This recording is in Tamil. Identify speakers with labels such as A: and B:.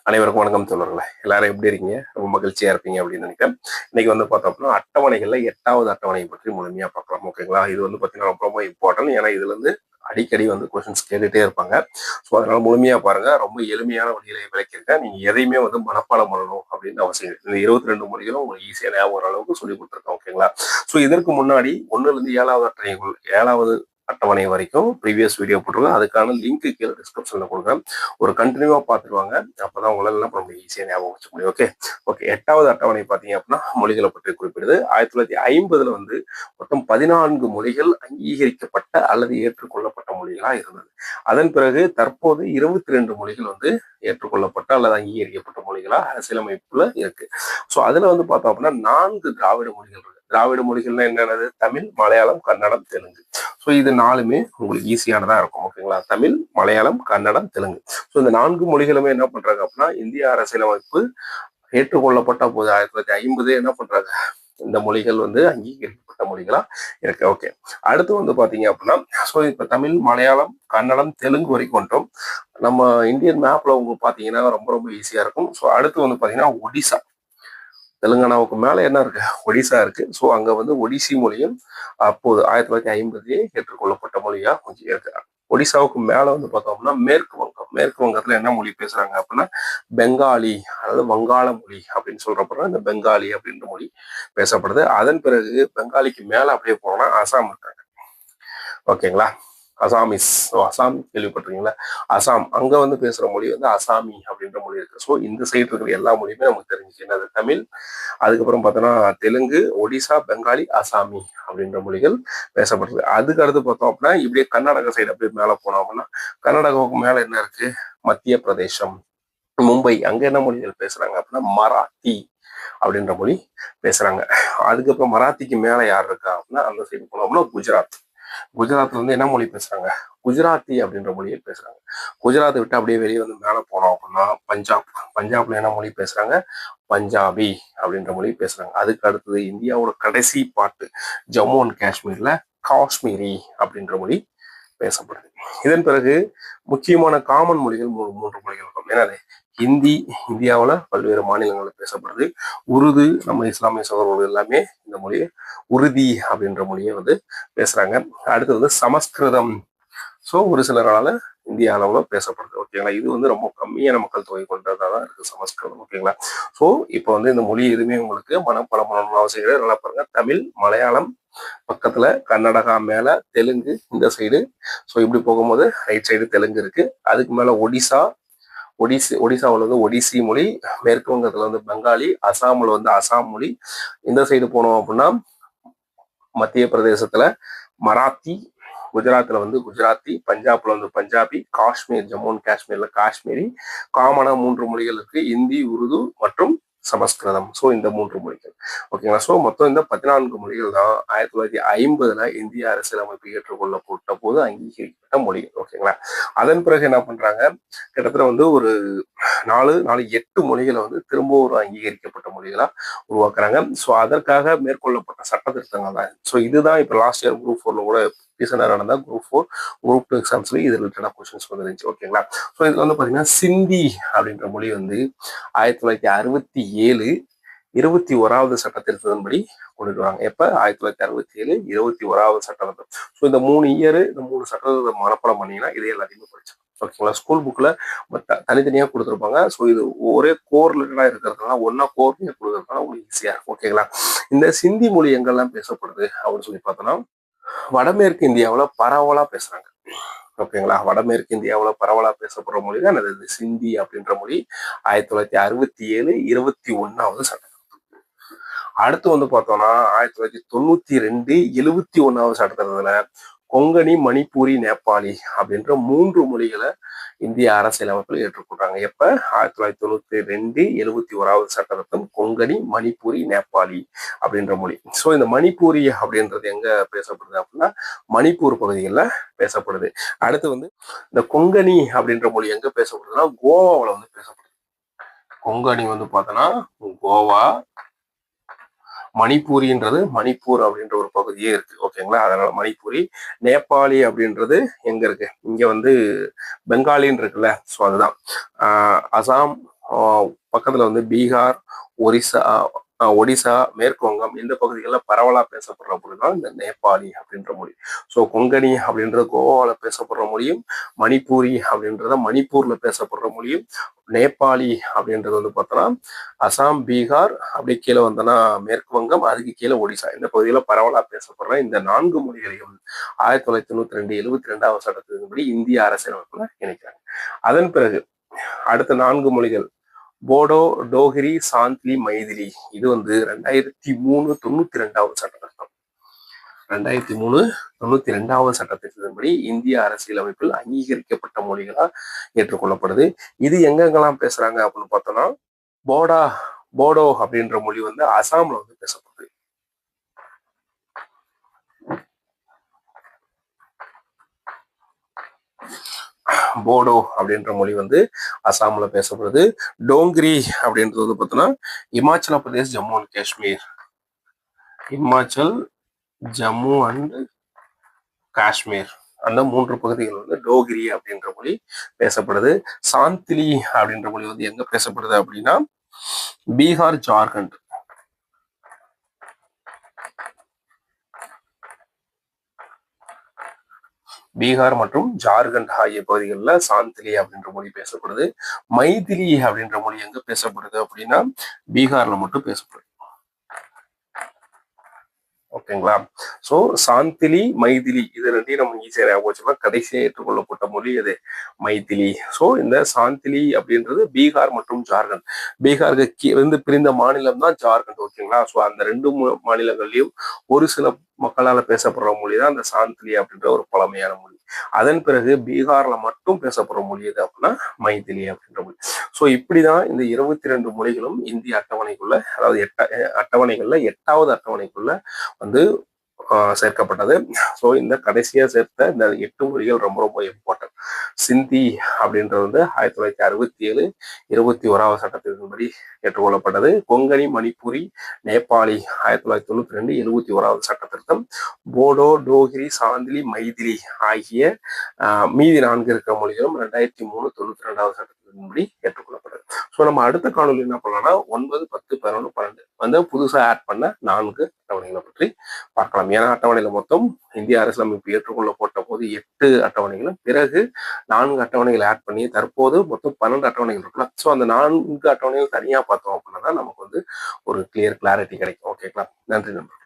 A: அனைவருக்கும் வணக்கம் தோழர்களே. எல்லாரும் எப்படி இருக்கீங்க? ரொம்ப மகிழ்ச்சியா இருப்பீங்க அப்படின்னு நினைக்கிறேன். இன்னைக்கு வந்து பார்த்தோம் அப்படின்னா அட்டவணைகள்ல 8வது அட்டவணையை பற்றி முழுமையா பார்க்கலாம். ஓகேங்களா? இது வந்து பார்த்தீங்கன்னா ரொம்ப ரொம்ப இம்பார்ட்டன்ட். ஏன்னா இதுல இருந்து அடிக்கடி வந்து கொஸ்டின்ஸ் கேட்டுட்டே இருப்பாங்க. ஸோ அதனால முழுமையா பாருங்க. ரொம்ப எளிமையான வழியில விளக்கியிருக்கேன். நீங்க எதையுமே வந்து மனப்பாடம் பண்ணணும் அப்படின்னு அவசியம் இல்லை. இந்த 22 மொழிகளும் உங்களுக்கு ஈஸியா ஞாபகம் வர அளவுக்கு சொல்லி கொடுத்துருக்கேன். ஓகேங்களா? ஸோ இதற்கு முன்னாடி 1ல இருந்து 7வது அட்டவணைகள் 7வது அட்டவணை வரைக்கும் ப்ரீவியஸ் வீடியோ போட்டிருக்கேன். அதுக்கான லிங்க் கீழே டிஸ்கிரிப்ஷன்ல கொடுக்குறேன். ஒரு கண்டினியூவா பார்த்துருவாங்க. அப்பதான் உங்களால என்ன பண்ண முடியும், ஈஸியா ஞாபகம் வச்சுக்க முடியும். ஓகே 8வது அட்டவணை பார்த்தீங்க அப்படின்னா மொழிகளை பற்றி குறிப்பிடுது. 1950 வந்து மொத்தம் 14 மொழிகள் அங்கீகரிக்கப்பட்ட அல்லது ஏற்றுக்கொள்ளப்பட்ட மொழிகளா இருந்தது. அதன் பிறகு தற்போது 22 மொழிகள் வந்து ஏற்றுக்கொள்ளப்பட்ட அல்லது அங்கீகரிக்கப்பட்ட மொழிகளா அரசியலமைப்புல இருக்கு. ஸோ அதுல வந்து பார்த்தோம் அப்படின்னா 4 திராவிட மொழிகள் இருக்கு. திராவிட மொழிகள்னா என்னென்னது? தமிழ், மலையாளம், கன்னடம், தெலுங்கு. ஸோ இது 4மே உங்களுக்கு ஈஸியானதா இருக்கும். ஓகேங்களா? தமிழ், மலையாளம், கன்னடம், தெலுங்கு. ஸோ இந்த 4 மொழிகளுமே என்ன பண்றாங்க அப்படின்னா இந்திய அரசியலமைப்பு ஏற்றுக்கொள்ளப்பட்ட போது 1950 என்ன பண்றாங்க, இந்த மொழிகள் வந்து அங்கீகரிக்கப்பட்ட மொழிகளா இருக்கு. ஓகே அடுத்து வந்து பாத்தீங்க அப்படின்னா ஸோ இப்ப தமிழ், மலையாளம், கன்னடம், தெலுங்கு வரைக்கும் வந்துட்டோம். நம்ம இந்தியன் மேப்ல உங்களுக்கு பாத்தீங்கன்னா ரொம்ப ரொம்ப ஈஸியா இருக்கும். ஸோ அடுத்து வந்து பாத்தீங்கன்னா ஒடிசா, தெலுங்கானாவுக்கு மேல என்ன இருக்கு, ஒடிசா இருக்கு. ஸோ அங்க வந்து ஒடிசி மொழியும் அப்போது 1950 ஏற்றுக்கொள்ளப்பட்ட மொழியா கொஞ்சம் இருக்கு. ஒடிசாவுக்கு மேல வந்து பார்த்தோம்னா மேற்கு வங்கம். மேற்கு வங்கத்துல என்ன மொழி பேசுறாங்க அப்படின்னா பெங்காலி, அதாவது வங்காள மொழி அப்படின்னு சொல்றப்ப இந்த பெங்காலி அப்படின்ற மொழி பேசப்படுது. அதன் பிறகு பெங்காலிக்கு மேல அப்படியே போனா அசாம் இருக்காங்க. ஓகேங்களா? அசாமிஸ், அசாம் கேள்விப்பட்டிருக்கீங்களா? அசாம் அங்க வந்து பேசுற மொழி வந்து அசாமி அப்படின்ற மொழி இருக்கு. ஸோ இந்த சைடு இருக்கிற எல்லா மொழியுமே நமக்கு தெரிஞ்சுச்சு. என்னது? தமிழ், அதுக்கப்புறம் பார்த்தோன்னா தெலுங்கு, ஒடிசா, பெங்காலி, அசாமி அப்படின்ற மொழிகள் பேசப்படுது. அதுக்கு அடுத்து பார்த்தோம் அப்படின்னா இப்படியே கர்நாடகா சைடு அப்படியே மேலே போனோம் அப்படின்னா கர்நாடகாவுக்கு மேல என்ன இருக்கு, மத்திய பிரதேசம், மும்பை, அங்க என்ன மொழிகள் பேசுறாங்க அப்படின்னா மராத்தி அப்படின்ற மொழி பேசுறாங்க. அதுக்கப்புறம் மராத்திக்கு மேல யார் இருக்கா அப்படின்னா அந்த சைடு போனோம்னா குஜராத். குஜராத்ல வந்து என்ன மொழி பேசுறாங்க, குஜராத்தி அப்படின்ற மொழியை பேசுறாங்க. குஜராத்தை விட்டு அப்படியே வெளியே வந்து மேல போனோம் அப்படின்னா பஞ்சாப். பஞ்சாப்ல என்ன மொழி பேசுறாங்க, பஞ்சாபி அப்படின்ற மொழி பேசுறாங்க. அதுக்கு அடுத்தது இந்தியாவோட கடைசி பாட்டு ஜம்மு அண்ட் காஷ்மீர்ல காஷ்மீரி அப்படின்ற மொழி பேசப்படுது. இதன் பிறகு முக்கியமான காமன் மொழிகள் மூன்று மொழிகள் இருக்கும். என்னது? ஹிந்தி இந்தியாவில் பல்வேறு மாநிலங்களில் பேசப்படுது. உருது நம்ம இஸ்லாமிய சகோதரர்கள் எல்லாமே இந்த மொழியை உருதி அப்படின்ற மொழியை வந்து பேசுறாங்க. அடுத்து வந்து சமஸ்கிருதம். ஸோ ஒரு சிலரால இந்திய அளவில் பேசப்படுது. ஓகேங்களா? இது வந்து ரொம்ப கம்மியான மக்கள் தொகை கொண்டதாக தான் இருக்கு சமஸ்கிருதம். ஓகேங்களா? ஸோ இப்போ வந்து இந்த மொழி எதுவுமே உங்களுக்கு மனப்பாடம் பண்ணணும்னு அவசியம் கிடையாது. நல்லா பாருங்க, தமிழ், மலையாளம் பக்கத்துல, கர்நாடகா மேல, தெலுங்கு இந்த சைடு. ஸோ இப்படி போகும்போது ரைட் சைடு தெலுங்கு இருக்கு. அதுக்கு மேல ஒடிசா, ஒடிசாவில் வந்து ஒடிசி மொழி, மேற்கு வங்கத்துல வந்து பெங்காலி, அசாமில் வந்து அசாம் மொழி. இந்த சைடு போனோம் அப்படின்னா மத்திய பிரதேசத்துல மராத்தி, குஜராத்ல வந்து குஜராத்தி, பஞ்சாப்ல வந்து பஞ்சாபி, காஷ்மீர் ஜம்மு அண்ட் காஷ்மீர்ல காஷ்மீரி. காமனா 3 மொழிகள் இருக்கு, இந்தி, உருது மற்றும் சமஸ்கிருதம். ஸோ இந்த 3 மொழிகள். ஓகேங்களா? ஸோ மொத்தம் இந்த 14 மொழிகள் தான் 1950 இந்திய அரசியலமைப்பு ஏற்றுக்கொள்ளப்பட்ட போது அங்கீகரிக்கப்பட்ட மொழிகள். ஓகேங்களா? அதன் பிறகு என்ன பண்றாங்க, கிட்டத்தட்ட வந்து ஒரு 8 மொழிகளை வந்து திரும்ப ஒரு அங்கீகரிக்கப்பட்ட மொழிகளா உருவாக்குறாங்க. ஸோ அதற்காக மேற்கொள்ளப்பட்ட சட்ட திருத்தங்கள் தான். ஸோ இதுதான் இப்போ லாஸ்ட் இயர் குரூப் 4ல கூட ரீசெண்டாக நடந்த குரூப் 4 குரூப் 2 எக்ஸாம்ஸ்ல இது ரிலேட்டடாக கொஸ்டின்ஸ் வந்துருந்துச்சு. ஓகேங்களா? ஸோ இதுல வந்து பாத்தீங்கன்னா சிந்தி அப்படின்ற மொழி வந்து 1967 21வது சட்ட திருத்தத்தின்படி கொண்டுட்டு வராங்க. எப்ப? 1967 21வது சட்ட. ஸோ இந்த 3 இயர், இந்த 3 சட்டத்தை மனப்பாடம் பண்ணீங்கன்னா இது எல்லாத்தையுமே படிச்சு. ஓகேங்களா? ஸ்கூல் புக்ல தனித்தனியா கொடுத்துருப்பாங்க. ஸோ இது ஒரே கோர் ரிலேட்டடா இருக்கிறதுனால ஒன்னா கோர்லயே கொடுக்கறதுனால உங்களுக்கு ஈஸியா இருக்கும். ஓகேங்களா? இந்த சிந்தி மொழி எங்கெல்லாம் பேசப்படுது அப்படின்னு சொல்லி பார்த்தோம்னா வடமேற்கு இந்தியாவில் பரவலா பேசுறாங்க. ஓகேங்களா? வடமேற்கு இந்தியாவில் பரவலா பேசப்படுற மொழி தான் இந்த சிந்தி அப்படின்ற மொழி. 1967 21வது சட்டம். அடுத்து வந்து பார்த்தோம்னா 1992 71வது சட்டத்துல கொங்கணி, மணிப்பூரி, நேபாளி அப்படின்ற 3 மொழிகளை இந்திய அரசியலமைப்பில் ஏற்றுக்கொள்றாங்க. எப்ப? 1992 71வது சட்டத்திட்டம் கொங்கணி, மணிப்பூரி, நேபாளி அப்படின்ற மொழி. ஸோ இந்த மணிப்பூரி அப்படின்றது எங்க பேசப்படுது அப்படின்னா மணிப்பூர் பகுதிகளில் பேசப்படுது. அடுத்து வந்து இந்த கொங்கணி அப்படின்ற மொழி எங்க பேசப்படுதுன்னா கோவாவில் வந்து பேசப்படுது. கொங்கணி வந்து பார்த்தோன்னா கோவா, மணிப்பூரின்றது மணிப்பூர் அப்படின்ற ஒரு பகுதியே இருக்கு. ஓகேங்களா? அதனால மணிப்பூரி. நேபாளி அப்படின்றது எங்க இருக்கு, இங்க வந்து பெங்காலின்னு இருக்குல்ல. ஸோ அதுதான் அசாம், பக்கத்துல வந்து பீகார், ஒரிசா, ஒடிசா, மேற்கு வங்கம் இந்த பகுதிகளில் பரவலா பேசப்படுற மொழி தான் இந்த நேபாளி அப்படின்ற மொழி. ஸோ கொங்கணி அப்படின்றது கோவாவில் பேசப்படுற மொழியும், மணிப்பூரி அப்படின்றத மணிப்பூர்ல பேசப்படுற மொழியும், நேபாளி அப்படின்றது வந்து பார்த்தோன்னா அசாம், பீகார், அப்படி கீழே வந்தோன்னா மேற்கு வங்கம், அதுக்கு கீழே ஒடிசா இந்த பகுதியில் பரவலா பேசப்படுற இந்த 4 மொழிகளையும் 1992 72வது சட்டத்தின்படி இந்திய அரசியலமைப்புல இணைக்கிறாங்க. அதன் பிறகு அடுத்த 4 மொழிகள் போடோ, டோகிரி, சாந்த்லி, மைதிலி. இது வந்து 2003 92வது சட்டத்திருத்தம். 2003 92வது சட்டத்திட்டத்தின்படி இந்திய அரசியலமைப்பில் அங்கீகரிக்கப்பட்ட மொழிகளா ஏற்றுக்கொள்ளப்படுது. இது எங்கெங்கெல்லாம் பேசுறாங்க அப்படின்னு பார்த்தோம்னா போடோ அப்படின்ற மொழி வந்து அசாம்ல வந்து பேசப்படுது. போடோ அப்படின்ற மொழி வந்து அசாம்ல பேசப்படுது. டோங்கிரி அப்படின்றது வந்து பார்த்தோம்னா இமாச்சல பிரதேஷ், ஜம்மு அண்ட் காஷ்மீர், இமாச்சல், ஜம்மு அண்ட் காஷ்மீர் அந்த 3 பகுதிகள் வந்து டோகிரி அப்படின்ற மொழி பேசப்படுது. சாந்திலி அப்படின்ற மொழி வந்து எங்க பேசப்படுது அப்படின்னா பீகார், ஜார்க்கண்ட், பீகார் மற்றும் ஜார்க்கண்ட் ஆகிய பகுதிகளில் சாந்திலி அப்படின்ற மொழி பேசப்படுது. மைதிலி அப்படின்ற மொழி எங்க பேசப்படுது அப்படின்னா பீகார்ல மட்டும் பேசப்படுது. ஓகேங்களா? சோ சாந்திலி, மைதிலி இது ரெண்டையும் நம்ம ஈஸியா ஞாபகம் வச்சுக்கலாம். கடைசியா ஏற்றுக்கொள்ளப்பட்ட மொழி அது மைதிலி. சோ இந்த சாந்திலி அப்படின்றது பீகார் மற்றும் ஜார்க்கண்ட், பீகாருக்கு வந்து பிரிந்த மாநிலம் தான் ஜார்க்கண்ட். ஓகேங்களா? சோ அந்த 2 மாநிலங்கள்லயும் ஒரு சில மக்களால பேசப்படுற மொழி தான் அந்த சாந்திலி அப்படின்ற ஒரு பழமையான மொழி. அதன் பிறகு பீகார்ல மட்டும் பேசப்படுற மொழி எது அப்படின்னா மைதிலி அப்படின்ற மொழி. சோ இப்படிதான் இந்த 22 மொழிகளும் இந்திய அட்டவணைக்குள்ள, அதாவது அட்டவணைகள்ல 8வது அட்டவணைக்குள்ள வந்து சேர்க்கப்பட்டது. ஸோ இந்த கடைசியா சேர்த்த இந்த 8 மொழிகள் ரொம்ப ரொம்ப இம்பார்ட்டன்ட். சிந்தி அப்படின்றது வந்து 1967 21வது சட்டத்தின்படி ஏற்றுக்கொள்ளப்பட்டது. கொங்கணி, மணிப்பூரி, நேபாளி 1992 71வது சட்ட திருத்தம். போடோ, டோகிரி, சாந்திலி, மைதிலி ஆகிய மீதி 4 இருக்கிற மொழிகளும் 2003 92வது சட்டத்தின்படி ஏற்றுக்கொள்ளப்பட்டது. ஸோ நம்ம அடுத்த காணொலி என்ன பண்ணலாம்னா 9, 10, 11, 12 வந்து புதுசா ஆட் பண்ண 4 அட்டவணைகளை பற்றி பார்க்கலாம். ஏன்னா அட்டவணையில மொத்தம் இந்திய அரசியலமைப்பு ஏற்றுக்கொள்ளப்பட்ட போது 8 அட்டவணைகளும், பிறகு 4 அட்டவணைகள் ஆட் பண்ணி தற்போது மொத்தம் 12 அட்டவணைகள் இருக்குல்ல. ஸோ அந்த 4 அட்டவணைகள் தனியா பார்த்தோம் அப்படின்னா தான் நமக்கு வந்து ஒரு கிளியர் கிளாரிட்டி கிடைக்கும். ஓகேங்களா? நன்றி நண்பர்.